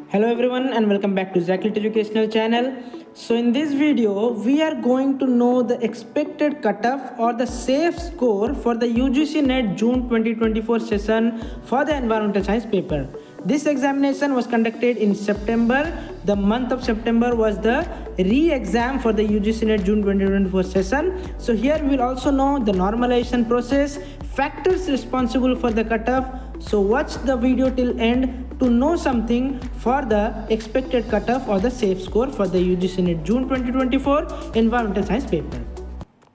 Hello everyone and welcome back to Zacklit Educational Channel. So in this video we are going to know the expected cutoff or the safe score for the UGC NET June 2024 session for the environmental science paper. This examination was conducted in September. The month of September was the re-exam for the UGC NET June 2024 session. So here we will also know the normalization process, factors responsible for the cutoff. So watch the video till end to know something for the expected cutoff or the safe score for the UGC NET June 2024 environmental science paper.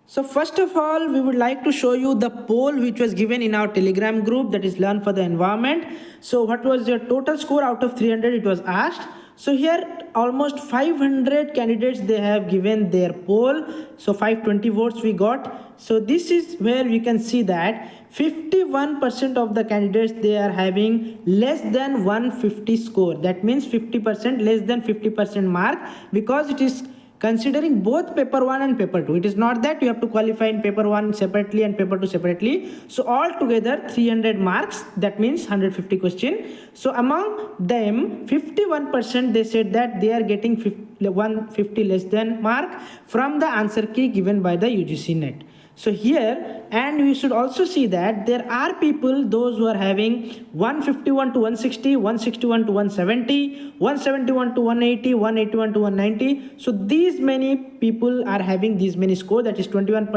So first of all, we would like to show you the poll which was given in our Telegram group, that is Learn for the Environment. So what was your total score out of 300? It was asked. So here almost 500 candidates, they have given their poll. So 520 votes we got. So this is where we can see that 51% of the candidates, they are having less than 150 score. That means 50% less than 50% mark, because it is considering both paper 1 and paper 2. It is not that you have to qualify in paper 1 separately and paper 2 separately. So all together 300 marks, that means 150 question. So among them 51% they said that they are getting 150 less than mark from the answer key given by the UGC NET. So here, and we should also see that there are people, those who are having 151 to 160, 161 to 170, 171 to 180, 181 to 190. So these many people are having these many score, that is 21%,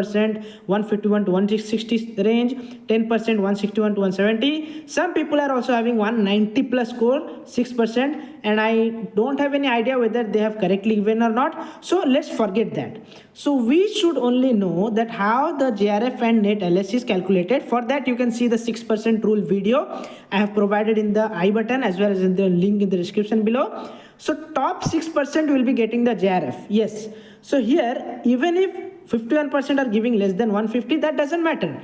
151 to 160 range, 10%, 161 to 170. Some people are also having 190 plus score, 6%, and I don't have any idea whether they have correctly given or not. So let's forget that. So we should only know that how the JRF and NET LS is calculated. For that you can see the 6% rule video I have provided in the I button as well as in the link in the description below. So top 6% will be getting the JRF. Yes. So here, even if 51% are giving less than 150, that doesn't matter.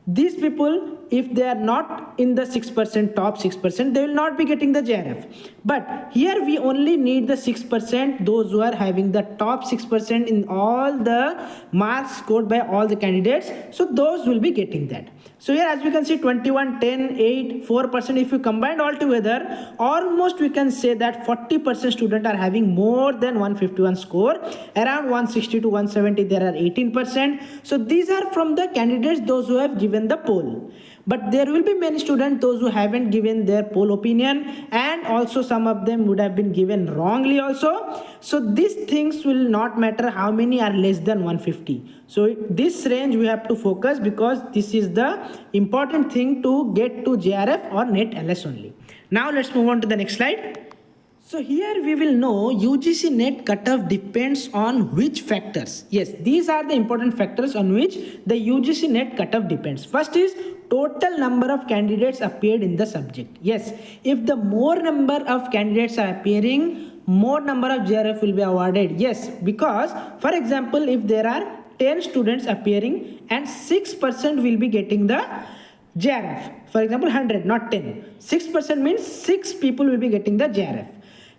These people, if they are not in the 6%, top 6%, they will not be getting the JRF. But here we only need the 6%, those who are having the top 6% in all the marks scored by all the candidates. So those will be getting that. So here as we can see 21, 10, 8, 4%, if you combine all together, almost we can say that 40% students are having more than 151 score. Around 160 to 170 there are 18%. So these are from the candidates, those who have given the poll. But there will be many students, those who haven't given their poll opinion, and also some of them would have been given wrongly also. So these things will not matter how many are less than 150. So this range we have to focus, because this is the important thing to get to JRF or NET LS only. Now let's move on to the next slide. So here we will know UGC NET cutoff depends on which factors. Yes, these are the important factors on which the UGC NET cutoff depends. First is total number of candidates appeared in the subject. Yes, if the more number of candidates are appearing, more number of JRF will be awarded. Yes, because for example, if there are 10 students appearing and 6% will be getting the JRF. For example, 100, not 10. 6% means 6 people will be getting the JRF.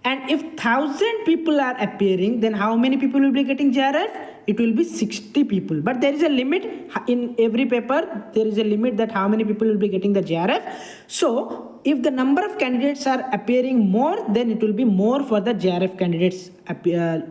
And if 1000 people are appearing, then how many people will be getting JRF? It will be 60 people. But there is a limit in every paper. There is a limit that how many people will be getting the JRF. So if the number of candidates are appearing more, then it will be more for the JRF candidates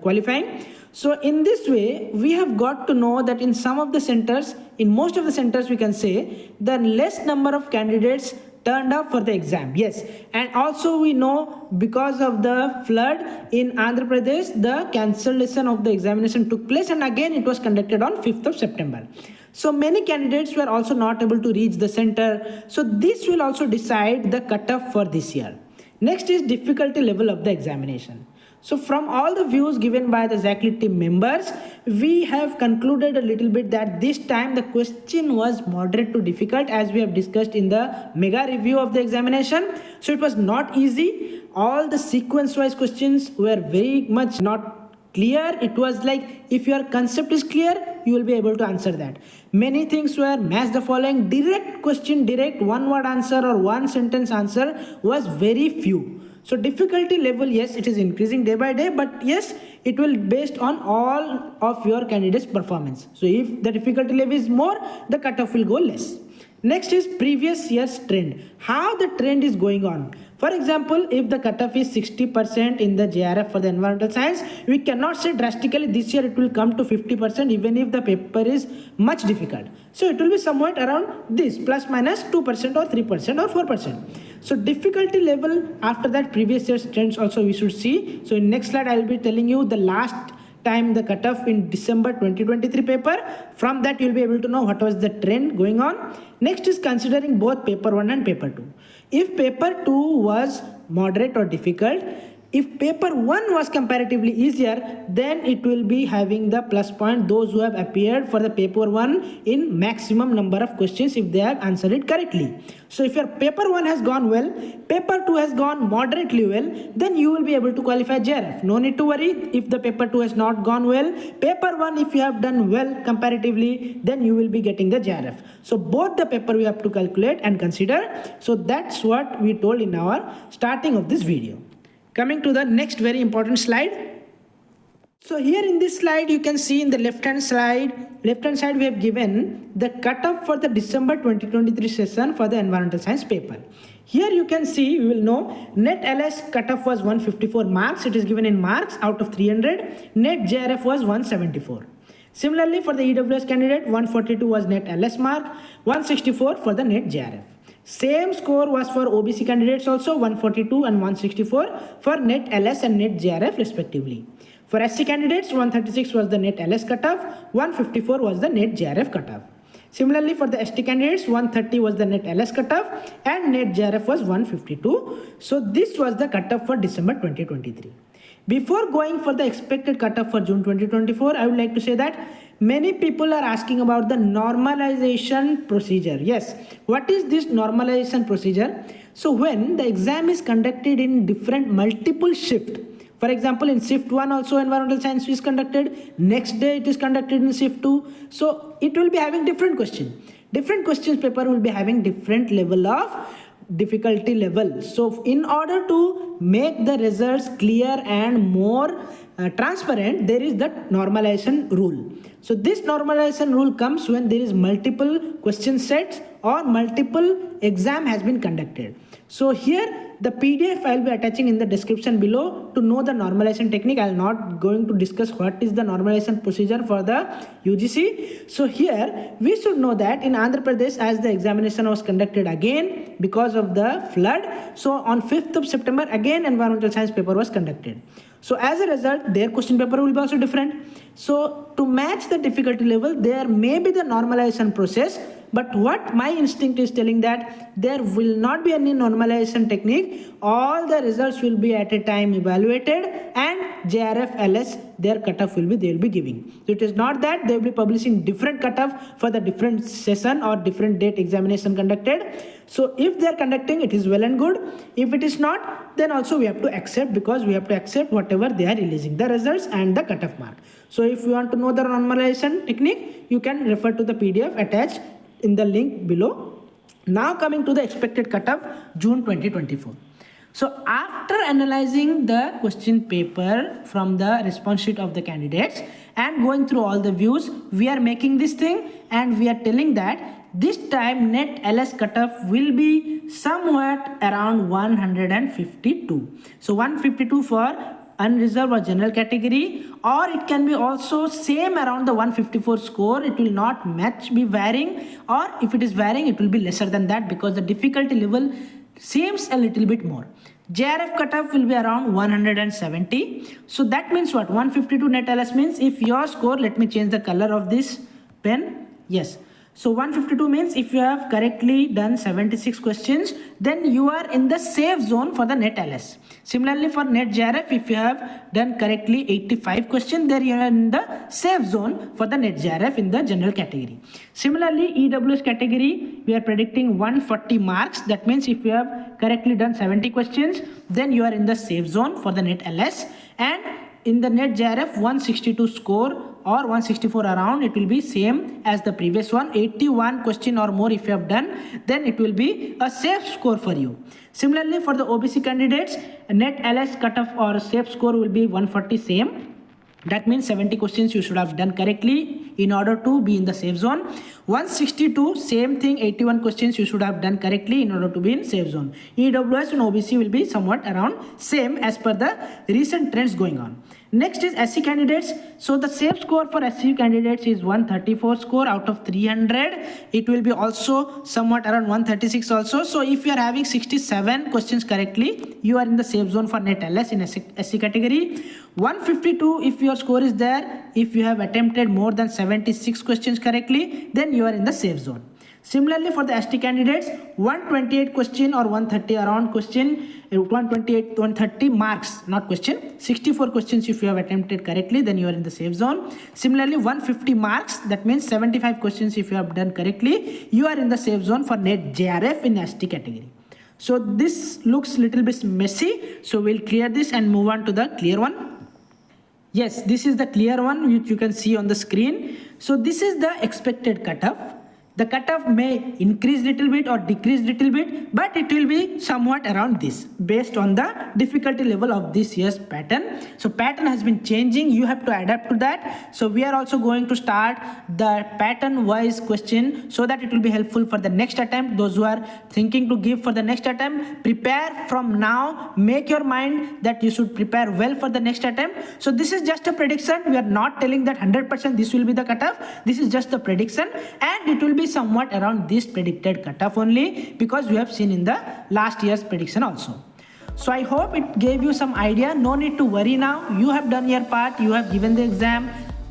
qualifying. So in this way, we have got to know that in some of the centers, in most of the centers, we can say the less number of candidates turned up for the exam. Yes, and also we know because of the flood in Andhra Pradesh, the cancellation of the examination took place, and again it was conducted on 5th of September. So many candidates were also not able to reach the center. So this will also decide the cutoff for this year. Next is difficulty level of the examination. So from all the views given by the Zacklit team members, we have concluded a little bit that this time the question was moderate to difficult, as we have discussed in the mega review of the examination. So it was not easy. All the sequence wise questions were very much not clear. It was like if your concept is clear, you will be able to answer that. Many things were match the following, direct question, direct one word answer or one sentence answer was very few. So difficulty level, yes, it is increasing day by day, but yes, it will based on all of your candidates' performance. So if the difficulty level is more, the cutoff will go less. Next is previous year's trend. How the trend is going on. For example, if the cutoff is 60% in the JRF for the environmental science, we cannot say drastically this year it will come to 50% even if the paper is much difficult. So it will be somewhat around this, plus minus 2% or 3% or 4%. So difficulty level after that previous year's trends also we should see. So in next slide I will be telling you the last time the cutoff in December 2023 paper. From that you will be able to know what was the trend going on. Next is considering both paper 1 and paper 2. If paper 2 was moderate or difficult, if paper 1 was comparatively easier, then it will be having the plus point those who have appeared for the paper 1 in maximum number of questions if they have answered it correctly. So if your paper 1 has gone well, paper 2 has gone moderately well, then you will be able to qualify JRF. No need to worry if the paper 2 has not gone well. Paper 1, if you have done well comparatively, then you will be getting the JRF. So both the paper we have to calculate and consider. So that's what we told in our starting of this video. Coming to the next very important slide. So here in this slide you can see in the left hand side we have given the cutoff for the December 2023 session for the environmental science paper. Here you can see, you will know, net LS cutoff was 154 marks. It is given in marks out of 300. Net JRF was 174. Similarly for the EWS candidate, 142 was net LS mark, 164 for the net JRF. Same score was for OBC candidates also, 142 and 164 for net LS and net JRF respectively. For SC candidates, 136 was the net LS cutoff, 154 was the net JRF cutoff. Similarly for the ST candidates, 130 was the net LS cutoff and net JRF was 152. So this was the cutoff for December 2023. Before going for the expected cutoff for June 2024, I would like to say that many people are asking about the normalization procedure. Yes, what is this normalization procedure? So when the exam is conducted in different multiple shift, for example, in shift 1 also environmental science is conducted, next day it is conducted in shift 2. So it will be having different questions. Different questions paper will be having different level of difficulty level. So in order to make the results clear and more transparent, there is the normalization rule. So this normalization rule comes when there is multiple question sets or multiple exam has been conducted. So here the PDF I will be attaching in the description below to know the normalization technique. I am not going to discuss what is the normalization procedure for the UGC. So here we should know that in Andhra Pradesh, as the examination was conducted again because of the flood, so on 5th of September again environmental science paper was conducted. So as a result, their question paper will be also different. So to match the difficulty level, there may be the normalization process, but what my instinct is telling that there will not be any normalization technique. All the results will be at a time evaluated and JRF, LS, their cutoff will be, they will be giving. So it is not that they will be publishing different cutoff for the different session or different date examination conducted. So if they are conducting, it is well and good. If it is not, then also we have to accept, because we have to accept whatever they are releasing, the results and the cutoff mark. So if you want to know the normalization technique, you can refer to the PDF attached in the link below. Now coming to the expected cutoff June 2024. So after analyzing the question paper from the response sheet of the candidates and going through all the views, we are making this thing and we are telling that this time net LS cutoff will be somewhat around 152. So 152 for unreserved or general category, or it can be also same around the 154 score. It will not much be varying, or if it is varying, it will be lesser than that because the difficulty level seems a little bit more. JRF cutoff will be around 170. So that means what? 152 net LS means if your score, let me change the color of this pen. Yes. So 152 means if you have correctly done 76 questions, then you are in the safe zone for the net LS. Similarly for net JRF, if you have done correctly 85 questions, then you are in the safe zone for the net JRF in the general category. Similarly, EWS category, we are predicting 140 marks. That means if you have correctly done 70 questions, then you are in the safe zone for the net LS. And in the net JRF, 162 score or 164 around, it will be same as the previous one. 81 question or more if you have done, then it will be a safe score for you. Similarly for the OBC candidates, net LS cutoff or safe score will be 140 same. That means 70 questions you should have done correctly in order to be in the safe zone. 162, same thing, 81 questions you should have done correctly in order to be in safe zone. EWS and OBC will be somewhat around same as per the recent trends going on. Next is SC candidates. So the safe score for SC candidates is 134 score out of 300. It will be also somewhat around 136 also. So if you are having 67 questions correctly, you are in the safe zone for net LS in SC category. 152 if your score is there. If you have attempted more than 76 questions correctly, then you are in the safe zone. Similarly for the ST candidates, 128 question or 130 around question, 128, 130 marks, not question. 64 questions if you have attempted correctly, then you are in the safe zone. Similarly, 150 marks, that means 75 questions if you have done correctly, you are in the safe zone for net JRF in ST category. So this looks little bit messy. So we'll clear this and move on to the clear one. Yes, this is the clear one which you can see on the screen. So this is the expected cutoff. The cutoff may increase little bit or decrease little bit, but it will be somewhat around this based on the difficulty level of this year's pattern. So pattern has been changing. You have to adapt to that. So we are also going to start the pattern wise question so that it will be helpful for the next attempt. Those who are thinking to give for the next attempt, prepare from now. Make your mind that you should prepare well for the next attempt. So this is just a prediction. We are not telling that 100% this will be the cutoff. This is just a prediction, and it will be somewhat around this predicted cutoff only, because we have seen in the last year's prediction also. So I hope it gave you some idea. No need to worry now. You have done your part. You have given the exam.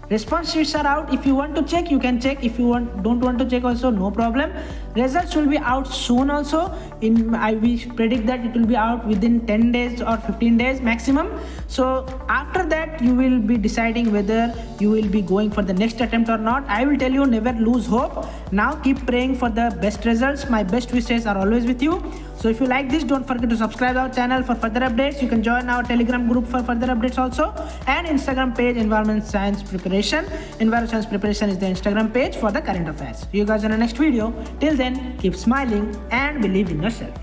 Response sheets are out. If you want to check, you can check. If you don't want to check also, no problem. Results will be out soon also. We predict that it will be out within 10 days or 15 days maximum. So after that, you will be deciding whether you will be going for the next attempt or not. I will tell you, never lose hope. Now keep praying for the best results. My best wishes are always with you. So if you like this, don't forget to subscribe our channel for further updates. You can join our Telegram group for further updates also, and Instagram page Environment Science Preparation. Environment Science Preparation is the Instagram page for the current affairs. See you guys in the next video. Till then, keep smiling and believe in yourself.